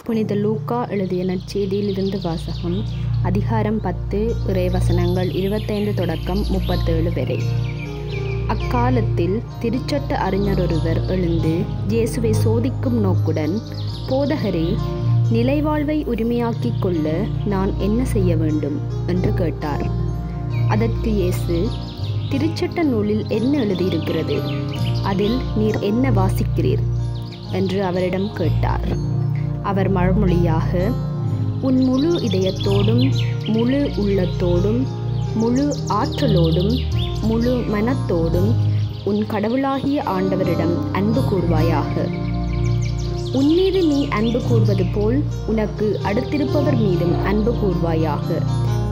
புனித லூக்கா எழுதிய நற்செய்தியிலிருந்து வாசகம். அதிகாரம் 10 இறைவசனங்கள் 25 தொடக்கம் 37 வரை. அக்காலத்தில் திருச்சட்ட அறிஞர் ஒருவர் எழுந்து இயேசுவை சோதிக்கும் நோக்குடன், போதகரே, நிலைவாழ்வை உரிமையாக்கிக் கொள்ள நான் என்ன செய்ய வேண்டும் என்று கேட்டார். அதற்கு இயேசு, திருச்சட்ட நூலில் என்ன எழுதியிருக்கிறது? அதில் நீர் என்ன வாசிக்கிறீர் என்று அவரிடம் கேட்டார். அவர் மறுமொழியாக, உன் முழு இதயத்தோடும் முழு உள்ளத்தோடும் முழு ஆற்றலோடும் முழு மனத்தோடும் உன் கடவுளாகிய ஆண்டவரிடம் அன்பு கூர்வாயாக. உன்மீது நீ அன்பு கூர்வது போல் உனக்கு அடுத்திருப்பவர் மீதும் அன்பு கூர்வாயாக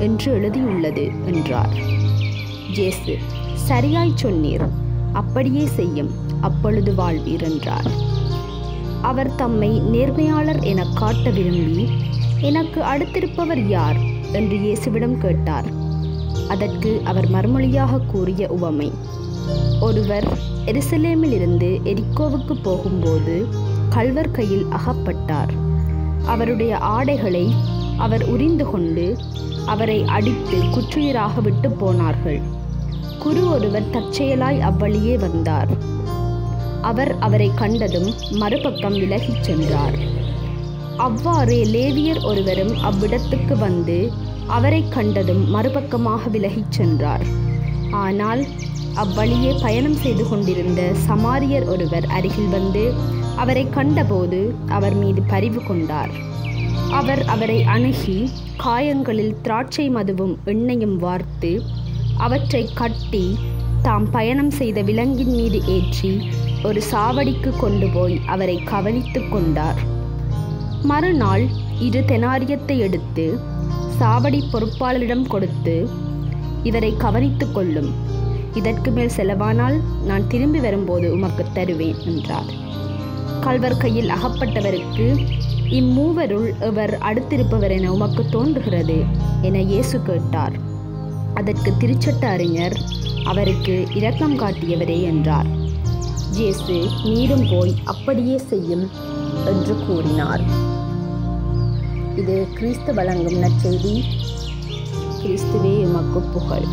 என்று எழுதியுள்ளது என்றார். இயேசு, சரியாய் சொன்னீர், அப்படியே செய்யும், அப்பொழுது வாழ்வீர் என்றார். அவர் தம்மை நேர்மையாளர் என காட்ட விரும்பி, எனக்கு அடுத்திருப்பவர் யார் என்று இயேசுவிடம் கேட்டார். அதற்கு அவர் மறுமொழியாக கூறிய உவமை, ஒருவர் எருசலேமிலிருந்து எரிக்கோவுக்கு போகும்போது கள்வர் கையில் அகப்பட்டார். அவருடைய ஆடைகளை அவர் உரிந்து கொண்டு அவரை அடித்து குற்றுயிராக விட்டு போனார்கள். குரு ஒருவர் தற்செயலாய் அவ்வழியே வந்தார். அவர் அவரை கண்டதும் மறுபக்கம் விலகிச் சென்றார். அவ்வாறே லேவியர் ஒருவரும் அவ்விடத்துக்கு வந்து அவரை கண்டதும் மறுபக்கமாக விலகிச் சென்றார். ஆனால் அவ்வழியே பயணம் செய்து கொண்டிருந்த சமாரியர் ஒருவர் அருகில் வந்து அவரை கண்டபோது அவர் மீது பரிவு கொண்டார். அவர் அவரை அணுகி காயங்களில் திராட்சை மதுவும் எண்ணெயும் வார்த்து அவற்றை கட்டி தாம் பயணம் செய்த விலங்கின் மீது ஏற்றி ஒரு சாவடிக்கு கொண்டு போய் அவரை கவனித்து கொண்டார். மறுநாள் 2 தெனாரியத்தை எடுத்து சாவடி பொறுப்பாளரிடம் கொடுத்து, இவரை கவனித்து கொள்ளும், இதற்கு மேல் செலவானால் நான் திரும்பி வரும்போது உமக்கு தருவேன் என்றார். கள்வர் கையில் அகப்பட்டவருக்கு, இம்மூவருள் எவர் அடுத்திருப்பவர் என உமக்கு தோன்றுகிறது என இயேசு கேட்டார். அதற்கு திருச்சட்ட அறிஞர், அவருக்கு இரக்கம் காட்டியவரே என்றார். இயேசு, நீரும் போய் அப்படியே செய்யும் என்று கூறினார். இது கிறிஸ்து வழங்கும் நற்செய்தி. கிறிஸ்துவே உமக்கு புகழ்.